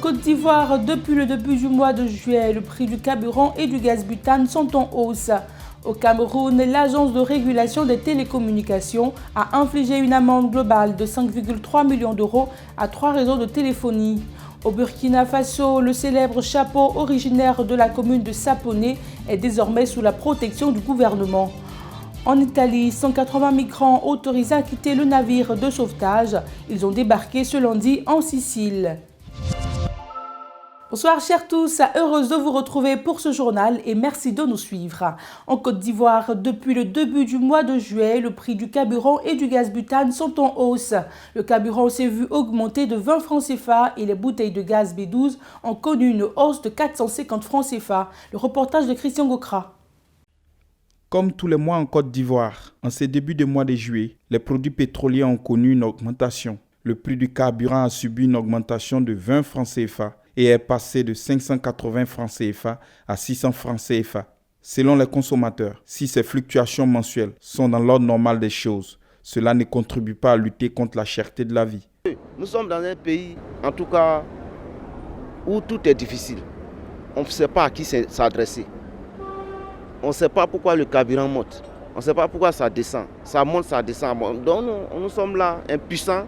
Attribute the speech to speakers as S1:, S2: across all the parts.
S1: Côte d'Ivoire, depuis le début du mois de juillet, le prix du carburant et du gaz butane sont en hausse. Au Cameroun, l'Agence de régulation des télécommunications a infligé une amende globale de 5,3 millions d'euros à 3 réseaux de téléphonie. Au Burkina Faso, le célèbre chapeau originaire de la commune de Saponé est désormais sous la protection du gouvernement. En Italie, 180 migrants autorisés à quitter le navire de sauvetage. Ils ont débarqué ce lundi en Sicile. Bonsoir chers tous, heureuse de vous retrouver pour ce journal et merci de nous suivre. En Côte d'Ivoire, depuis le début du mois de juillet, le prix du carburant et du gaz butane sont en hausse. Le carburant s'est vu augmenter de 20 francs CFA et les bouteilles de gaz B12 ont connu une hausse de 450 francs CFA. Le reportage de Christian Gokra.
S2: Comme tous les mois en Côte d'Ivoire, en ces débuts de mois de juillet, les produits pétroliers ont connu une augmentation. Le prix du carburant a subi une augmentation de 20 francs CFA et est passé de 580 francs CFA à 600 francs CFA. Selon les consommateurs, si ces fluctuations mensuelles sont dans l'ordre normal des choses, cela ne contribue pas à lutter contre la cherté de la vie.
S3: Nous sommes dans un pays, en tout cas, où tout est difficile. On ne sait pas à qui s'adresser. On ne sait pas pourquoi le carburant monte. On ne sait pas pourquoi ça descend. Ça monte, ça descend. Donc nous sommes là, impuissants.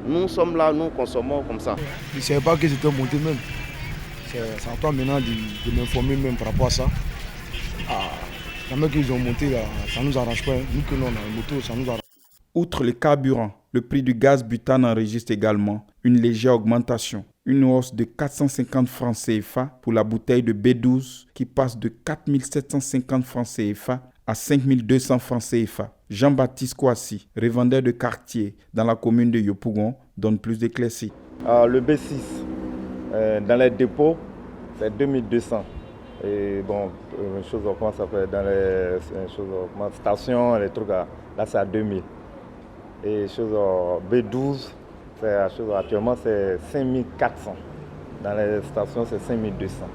S3: Nous sommes là, nous consommons comme ça.
S4: Je ne savais pas que c'était monté même. C'est à toi maintenant de m'informer même par rapport à ça. Jamais qu'ils ont monté, là, ça ne nous arrange pas. Nous que nous on a une moto, ça nous arrange.
S2: Outre le carburant, le prix du gaz butane enregistre également une légère augmentation. Une hausse de 450 francs CFA pour la bouteille de B12 qui passe de 4 750 francs CFA à 5 200 francs CFA. Jean-Baptiste Kouassi, revendeur de quartier dans la commune de Yopougon, donne plus d'éclaircies.
S5: Le B6, dans les dépôts, c'est 2200. Et bon, comment ça s'appelle, dans les stations, les trucs là c'est à 2000. Et B12, actuellement c'est 5400. Dans les stations, c'est 5200.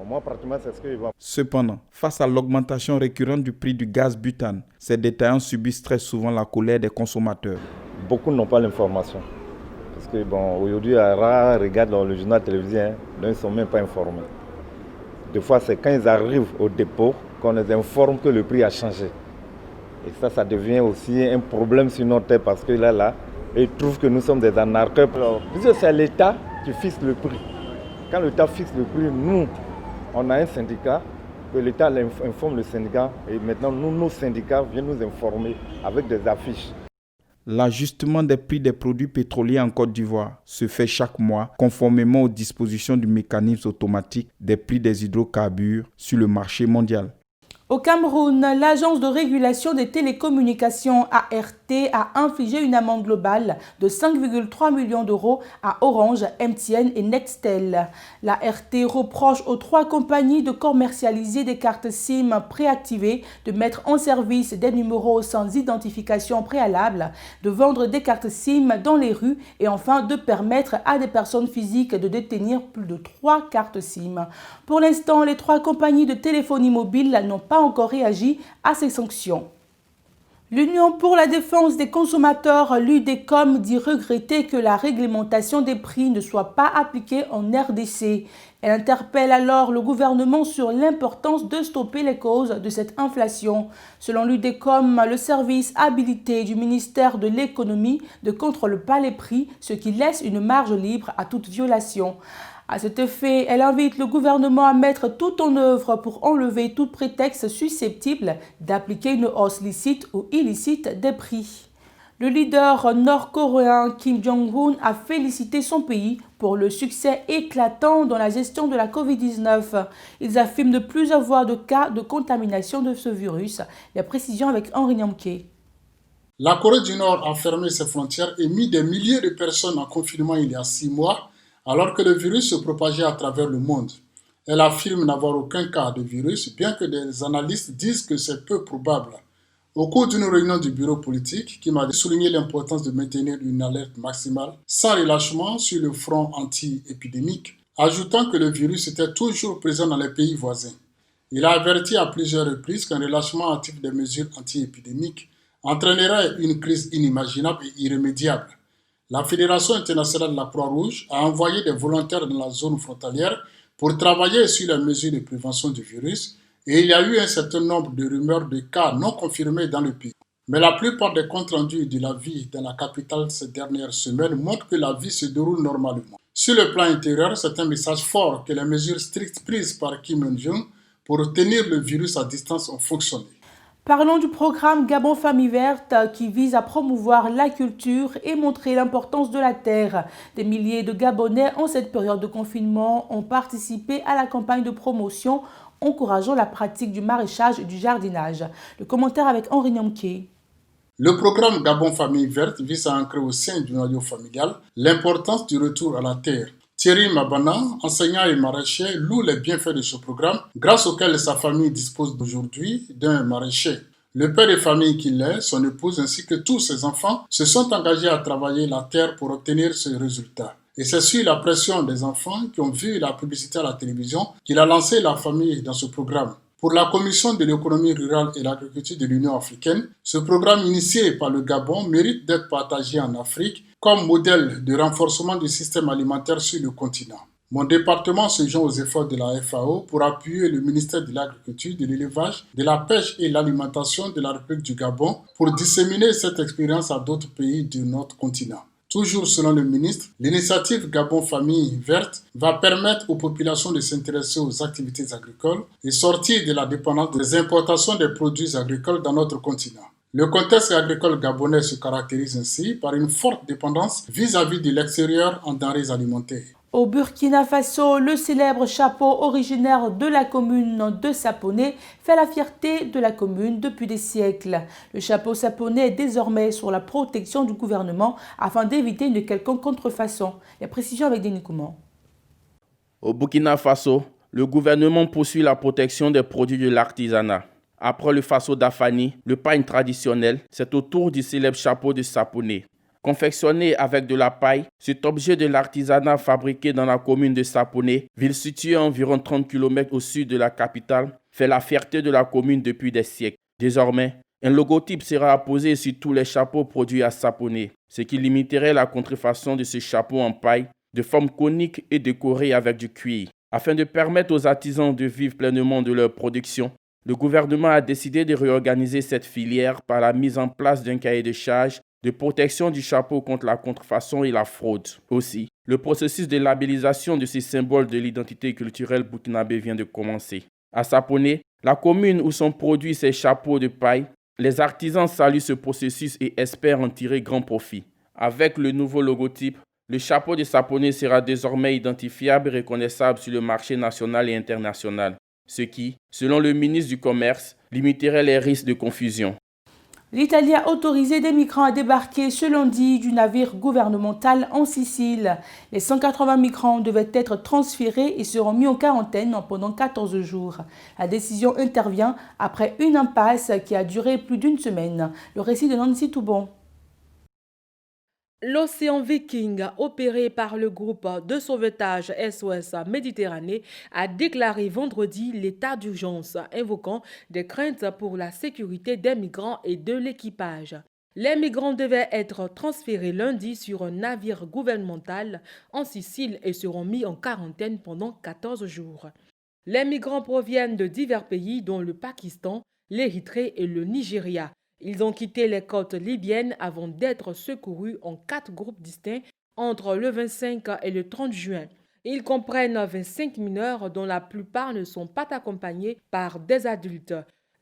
S5: Moi, pratiquement, c'est ce que je vois.
S2: Cependant, face à l'augmentation récurrente du prix du gaz butane, ces détaillants subissent très souvent la colère des consommateurs.
S5: Beaucoup n'ont pas l'information. Parce que, aujourd'hui, rares regardent dans le journal télévisé, donc ils ne sont même pas informés. Des fois, c'est quand ils arrivent au dépôt qu'on les informe que le prix a changé. Et ça devient aussi un problème sur notre tête parce que là, ils trouvent que nous sommes des anarcheurs. Puisque c'est l'État qui fixe le prix. Quand l'État fixe le prix, nous, on a un syndicat, que l'État informe le syndicat et maintenant nos syndicats viennent nous informer avec des affiches.
S2: L'ajustement des prix des produits pétroliers en Côte d'Ivoire se fait chaque mois conformément aux dispositions du mécanisme automatique des prix des hydrocarbures sur le marché mondial.
S1: Au Cameroun, l'Agence de régulation des télécommunications ART a infligé une amende globale de 5,3 millions d'euros à Orange, MTN et Nextel. L'ART reproche aux 3 compagnies de commercialiser des cartes SIM préactivées, de mettre en service des numéros sans identification préalable, de vendre des cartes SIM dans les rues et enfin de permettre à des personnes physiques de détenir plus de 3 cartes SIM. Pour l'instant, les 3 compagnies de téléphonie mobile n'ont pas encore réagi à ces sanctions. L'Union pour la défense des consommateurs, l'UDECOM, dit regretter que la réglementation des prix ne soit pas appliquée en RDC. Elle interpelle alors le gouvernement sur l'importance de stopper les causes de cette inflation. Selon l'UDECOM, le service habilité du ministère de l'économie ne contrôle pas les prix, ce qui laisse une marge libre à toute violation. À cet effet, elle invite le gouvernement à mettre tout en œuvre pour enlever tout prétexte susceptible d'appliquer une hausse licite ou illicite des prix. Le leader nord-coréen Kim Jong-un a félicité son pays pour le succès éclatant dans la gestion de la Covid-19. Ils affirment ne plus avoir de cas de contamination de ce virus. Les précisions avec Henri Nyamke.
S6: La Corée du Nord a fermé ses frontières et mis des milliers de personnes en confinement il y a 6 mois, alors que le virus se propageait à travers le monde. Elle affirme n'avoir aucun cas de virus, bien que des analystes disent que c'est peu probable. Au cours d'une réunion du bureau politique, Kim a souligné l'importance de maintenir une alerte maximale sans relâchement sur le front anti-épidémique, ajoutant que le virus était toujours présent dans les pays voisins. Il a averti à plusieurs reprises qu'un relâchement hâtif des mesures anti-épidémiques entraînerait une crise inimaginable et irrémédiable. La Fédération internationale de la Croix-Rouge a envoyé des volontaires dans la zone frontalière pour travailler sur les mesures de prévention du virus et il y a eu un certain nombre de rumeurs de cas non confirmés dans le pays. Mais la plupart des comptes rendus de la vie dans la capitale ces dernières semaines montrent que la vie se déroule normalement. Sur le plan intérieur, c'est un message fort que les mesures strictes prises par Kim Jong-un pour tenir le virus à distance ont fonctionné.
S1: Parlons du programme Gabon Famille Verte qui vise à promouvoir la culture et montrer l'importance de la terre. Des milliers de Gabonais en cette période de confinement ont participé à la campagne de promotion encourageant la pratique du maraîchage et du jardinage. Le commentaire avec Henri Nyamké.
S6: Le programme Gabon Famille Verte vise à ancrer au sein du noyau familial l'importance du retour à la terre. Thierry Mabana, enseignant et maraîcher, loue les bienfaits de ce programme, grâce auquel sa famille dispose aujourd'hui d'un maraîcher. Le père de famille qu'il est, son épouse ainsi que tous ses enfants se sont engagés à travailler la terre pour obtenir ce résultat. Et c'est sur la pression des enfants qui ont vu la publicité à la télévision qu'il a lancé la famille dans ce programme. Pour la Commission de l'économie rurale et l'agriculture de l'Union africaine, ce programme initié par le Gabon mérite d'être partagé en Afrique comme modèle de renforcement du système alimentaire sur le continent. Mon département se joint aux efforts de la FAO pour appuyer le ministère de l'Agriculture, de l'Élevage, de la Pêche et de l'Alimentation de la République du Gabon pour disséminer cette expérience à d'autres pays de notre continent. Toujours selon le ministre, l'initiative Gabon Famille Verte va permettre aux populations de s'intéresser aux activités agricoles et sortir de la dépendance des importations des produits agricoles dans notre continent. Le contexte agricole gabonais se caractérise ainsi par une forte dépendance vis-à-vis de l'extérieur en denrées alimentaires.
S1: Au Burkina Faso, le célèbre chapeau originaire de la commune de Saponé fait la fierté de la commune depuis des siècles. Le chapeau saponais est désormais sur la protection du gouvernement afin d'éviter une quelconque contrefaçon. Les précisions avec Denis Kouman.
S7: Au Burkina Faso, le gouvernement poursuit la protection des produits de l'artisanat. Après le Faso d'Afani, le pagne traditionnel, c'est au tour du célèbre chapeau de Saponé. Confectionné avec de la paille, cet objet de l'artisanat fabriqué dans la commune de Saponé, ville située à environ 30 km au sud de la capitale, fait la fierté de la commune depuis des siècles. Désormais, un logotype sera apposé sur tous les chapeaux produits à Saponé, ce qui limiterait la contrefaçon de ce chapeau en paille, de forme conique et décoré avec du cuir. Afin de permettre aux artisans de vivre pleinement de leur production, le gouvernement a décidé de réorganiser cette filière par la mise en place d'un cahier de charges de protection du chapeau contre la contrefaçon et la fraude. Aussi, le processus de labellisation de ces symboles de l'identité culturelle burkinabé vient de commencer. À Saponé, la commune où sont produits ces chapeaux de paille, les artisans saluent ce processus et espèrent en tirer grand profit. Avec le nouveau logotype, le chapeau de Saponé sera désormais identifiable et reconnaissable sur le marché national et international, ce qui, selon le ministre du Commerce, limiterait les risques de confusion.
S1: L'Italie a autorisé des migrants à débarquer ce lundi du navire gouvernemental en Sicile. Les 180 migrants devaient être transférés et seront mis en quarantaine pendant 14 jours. La décision intervient après une impasse qui a duré plus d'une semaine. Le récit de Nancy Toubon. L'Océan Viking, opéré par le groupe de sauvetage SOS Méditerranée, a déclaré vendredi l'état d'urgence, invoquant des craintes pour la sécurité des migrants et de l'équipage. Les migrants devaient être transférés lundi sur un navire gouvernemental en Sicile et seront mis en quarantaine pendant 14 jours. Les migrants proviennent de divers pays dont le Pakistan, l'Érythrée et le Nigeria. Ils ont quitté les côtes libyennes avant d'être secourus en 4 groupes distincts entre le 25 et le 30 juin. Ils comprennent 25 mineurs dont la plupart ne sont pas accompagnés par des adultes.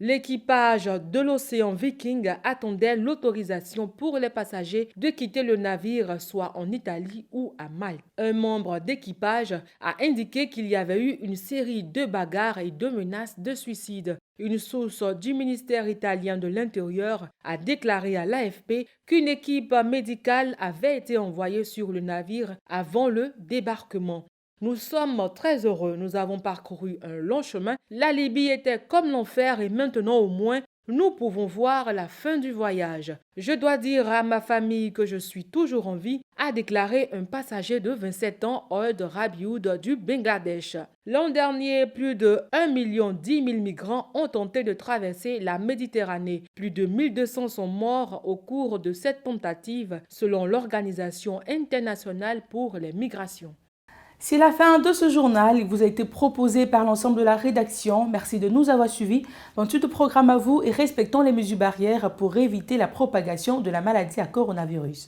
S1: L'équipage de l'Océan Viking attendait l'autorisation pour les passagers de quitter le navire, soit en Italie ou à Malte. Un membre d'équipage a indiqué qu'il y avait eu une série de bagarres et de menaces de suicide. Une source du ministère italien de l'Intérieur a déclaré à l'AFP qu'une équipe médicale avait été envoyée sur le navire avant le débarquement. Nous sommes très heureux, nous avons parcouru un long chemin. La Libye était comme l'enfer et maintenant au moins
S8: nous pouvons voir la fin du voyage. Je dois dire à ma famille que je suis toujours en vie, a déclaré un passager de 27 ans, Ould Rabiud du Bangladesh. L'an dernier, plus de 1,010 million de migrants ont tenté de traverser la Méditerranée. Plus de 1200 sont morts au cours de cette tentative, selon l'Organisation internationale pour les migrations.
S1: C'est la fin de ce journal. Il vous a été proposé par l'ensemble de la rédaction. Merci de nous avoir suivis. Dans tout le programme à vous et respectons les mesures barrières pour éviter la propagation de la maladie à coronavirus.